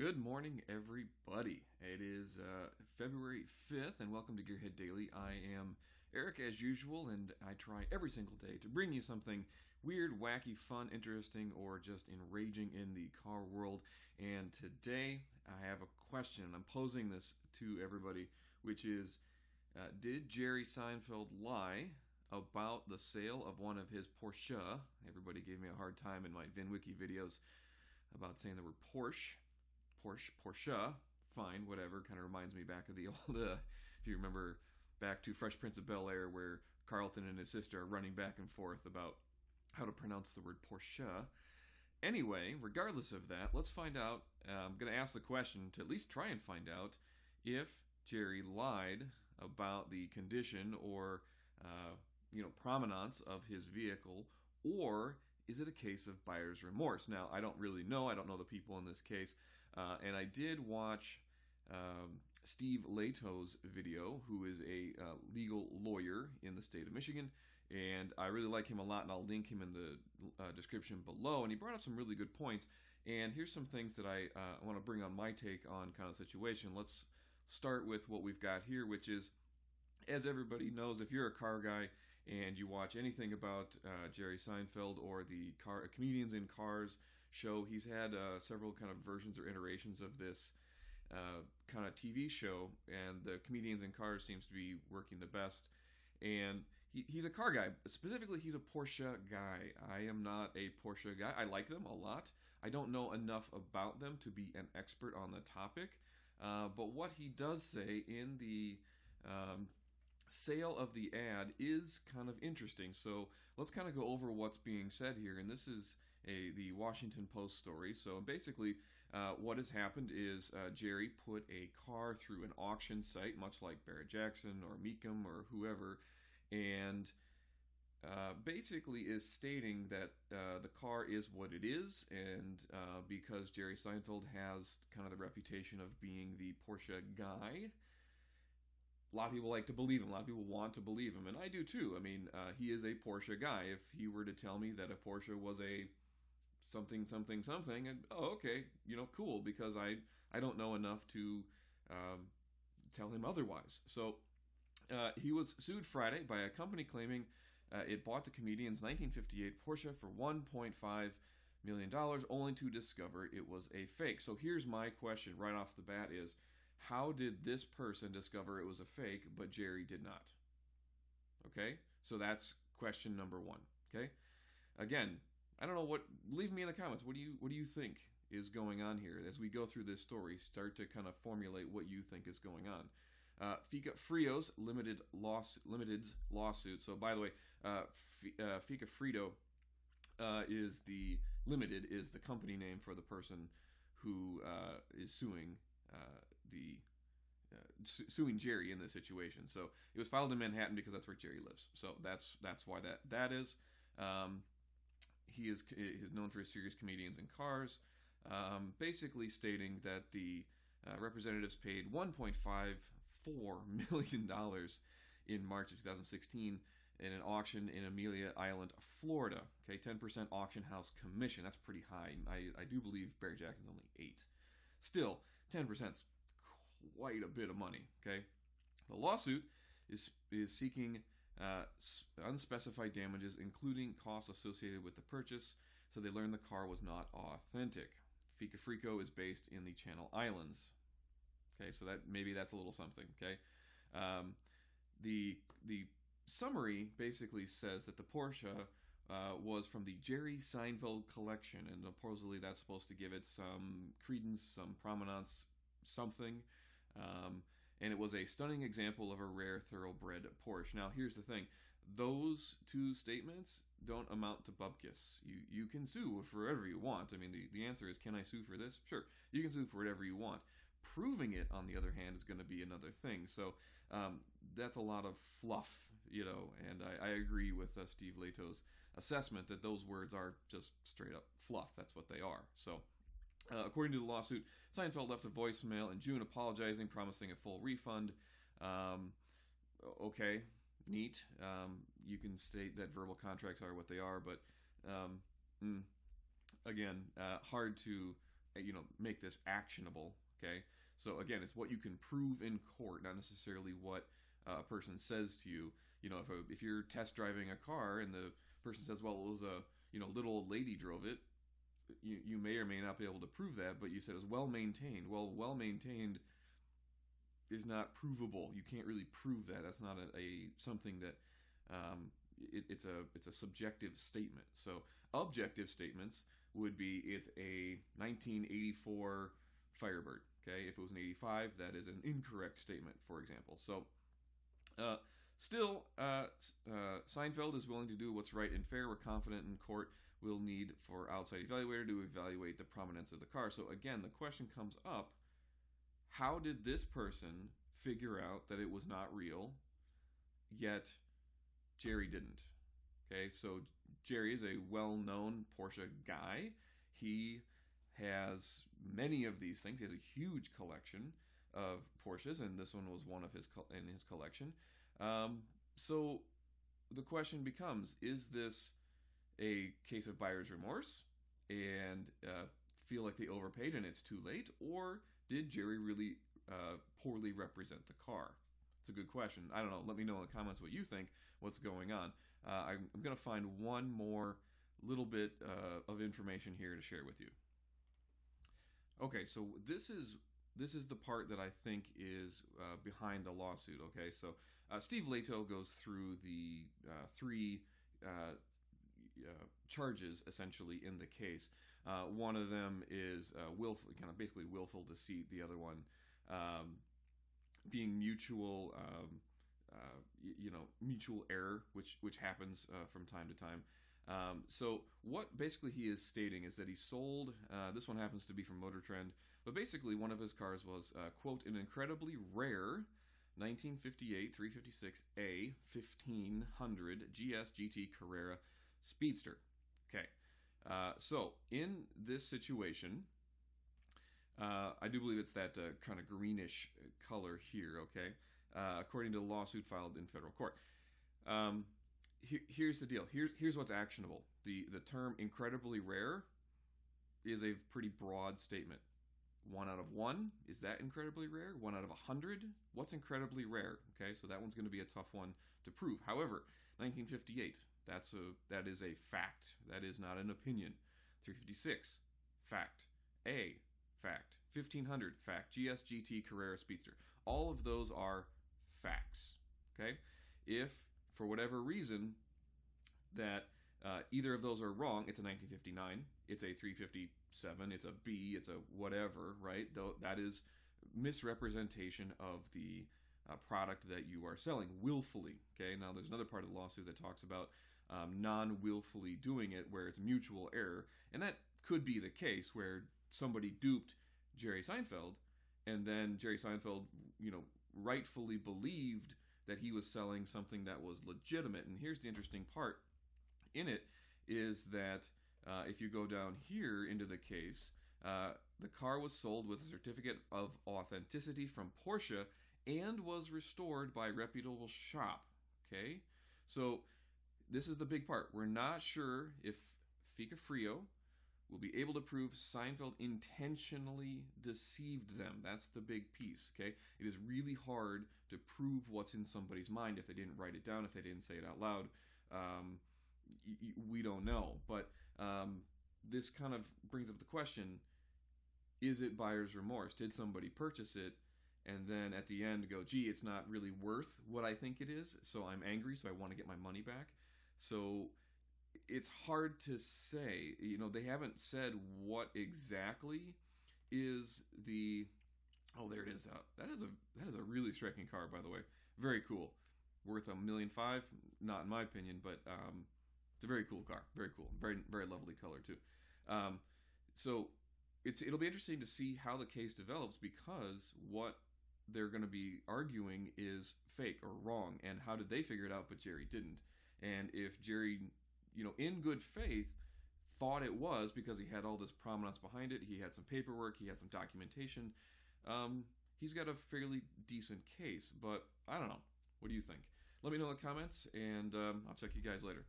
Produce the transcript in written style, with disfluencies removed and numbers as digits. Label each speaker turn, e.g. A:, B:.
A: Good morning, everybody. It is February 5th, and welcome to Gearhead Daily. I am Eric, as usual, and I try every single day to bring you something weird, wacky, fun, interesting, or just enraging in the car world. And today, I have a question. I'm posing this to everybody, which is, did Jerry Seinfeld lie about the sale of one of his Porsche? Everybody gave me a hard time in my VinWiki videos about saying the word Porsche, fine, whatever. Kind of reminds me back of the old, if you remember back to Fresh Prince of Bel-Air, where Carlton and his sister are running back and forth about how to pronounce the word Porsche. Anyway, regardless of that, let's find out. I'm going to ask the question to at least try and find out if Jerry lied about the condition or, provenance of his vehicle, or is it a case of buyer's remorse? Now, I don't really know. I don't know the people in this case. And I did watch Steve Lehto's video, who is a legal lawyer in the state of Michigan. And I really like him a lot, and I'll link him in the description below. And he brought up some really good points. And here's some things that I want to bring on my take on kind of situation. Let's start with what we've got here, which is, as everybody knows, if you're a car guy and you watch anything about Jerry Seinfeld or the Comedians in Cars show, he's had several kind of versions or iterations of this kind of TV show, and the Comedians in Cars seems to be working the best. And he's a car guy. Specifically, he's a Porsche guy. I am not a Porsche guy. I like them a lot. I don't know enough about them to be an expert on the topic. But what he does say in the sale of the ad is kind of interesting. So let's kind of go over what's being said here. And this is the Washington Post story. So basically, what has happened is Jerry put a car through an auction site, much like Barrett-Jackson or Mecum or whoever, and basically is stating that the car is what it is, and because Jerry Seinfeld has kind of the reputation of being the Porsche guy, a lot of people like to believe him. A lot of people want to believe him, and I do too. I mean, he is a Porsche guy. If he were to tell me that a Porsche was a something, and okay, cool, because I don't know enough to tell him otherwise. So he was sued Friday by a company claiming it bought the comedian's 1958 Porsche for $1.5 million, only to discover it was a fake. So here's my question right off the bat is, how did this person discover it was a fake, but Jerry did not? Okay, so that's question number one. Okay, again, I don't know what. Leave me in the comments. What do you think is going on here as we go through this story? Start to kind of formulate what you think is going on. Fika Frio's limited lawsuit. So by the way, Fika Frito is the company name for the person who is suing suing Jerry in this situation. So it was filed in Manhattan because that's where Jerry lives. So that's why that is. He is known for his serious Comedians in Cars, basically stating that the representatives paid $1.54 million in March of 2016 in an auction in Amelia Island, Florida. Okay, 10% auction house commission. That's pretty high. I do believe Barrett-Jackson's only 8. Still, 10% is quite a bit of money. Okay, the lawsuit is seeking unspecified damages, including costs associated with the purchase. So they learned the car was not authentic. Fika Frico is based in the Channel Islands. Okay, so that's a little something. Okay, the summary basically says that the Porsche was from the Jerry Seinfeld collection, and supposedly that's supposed to give it some credence, some provenance, something. And it was a stunning example of a rare thoroughbred Porsche. Now, here's the thing. Those two statements don't amount to bupkis. You can sue for whatever you want. I mean, the answer is, can I sue for this? Sure, you can sue for whatever you want. Proving it, on the other hand, is going to be another thing. So that's a lot of fluff, and I agree with Steve Lehto's assessment that those words are just straight up fluff. That's what they are. So according to the lawsuit, Seinfeld left a voicemail in June apologizing, promising a full refund. Okay, neat. You can state that verbal contracts are what they are, but again, hard to make this actionable. Okay, so again, it's what you can prove in court, not necessarily what a person says to you. If you're test driving a car and the person says, well, it was a little old lady drove it, you may or may not be able to prove that, but you said it was well maintained. Well, well maintained is not provable. You can't really prove that. That's not a something that it's a subjective statement. So objective statements would be it's a 1984 Firebird. Okay, if it was an 85, that is an incorrect statement, for example. So still, Seinfeld is willing to do what's right and fair. We're confident in court we'll need for outside evaluator to evaluate the prominence of the car. So again, the question comes up, how did this person figure out that it was not real, yet Jerry didn't? Okay, so Jerry is a well-known Porsche guy. He has many of these things. He has a huge collection of Porsches, and this one was one of his in his collection. So the question becomes, is this a case of buyer's remorse and feel like they overpaid and it's too late, or did Jerry really poorly represent the car? It's a good question. I don't know. Let me know in the comments what you think, what's going on. I'm going to find one more little bit of information here to share with you. Okay, so this is the part that I think is behind the lawsuit. Okay, so Steve Lehto goes through the three charges essentially in the case. One of them is basically willful deceit. The other one being mutual mutual error, which happens from time to time. So what basically he is stating is that he sold, this one happens to be from Motor Trend, but basically one of his cars was, quote, an incredibly rare 1958 356A 1500 GS GT Carrera Speedster. Okay, so in this situation, I do believe it's that kind of greenish color here, okay, according to the lawsuit filed in federal court. Here's the deal. Here's what's actionable. The term incredibly rare is a pretty broad statement. 1 out of 1, is that incredibly rare? 1 out of 100? What's incredibly rare? Okay, so that one's going to be a tough one to prove. However, 1958, that is a fact. That is not an opinion. 356, fact. A, fact. 1500, fact. GS GT Carrera Speedster. All of those are facts. Okay? If for whatever reason that either of those are wrong, it's a 1959, it's a 357, it's a B, it's a whatever, right? Though that is misrepresentation of the product that you are selling willfully. Okay, now there's another part of the lawsuit that talks about non-willfully doing it, where it's mutual error, and that could be the case where somebody duped Jerry Seinfeld, and then Jerry Seinfeld, rightfully believed that he was selling something that was legitimate. And here's the interesting part in it is that if you go down here into the case, the car was sold with a certificate of authenticity from Porsche and was restored by a reputable shop. Okay, so this is the big part. We're not sure if Fica Frio will be able to prove Seinfeld intentionally deceived them. That's the big piece, okay? It is really hard to prove what's in somebody's mind if they didn't write it down, if they didn't say it out loud. We don't know. But this kind of brings up the question, is it buyer's remorse? Did somebody purchase it and then at the end go, gee, it's not really worth what I think it is, so I'm angry, so I want to get my money back? So it's hard to say. They haven't said what exactly is the... Oh, there it is. That is a really striking car, by the way. Very cool. Worth $1.5 million, not in my opinion, but it's a very cool car. Very cool. Very, very lovely color too. So it'll be interesting to see how the case develops, because what they're going to be arguing is fake or wrong, and how did they figure it out but Jerry didn't? And if Jerry, in good faith, thought it was because he had all this prominence behind it, he had some paperwork, he had some documentation, he's got a fairly decent case. But I don't know. What do you think? Let me know in the comments, and I'll check you guys later.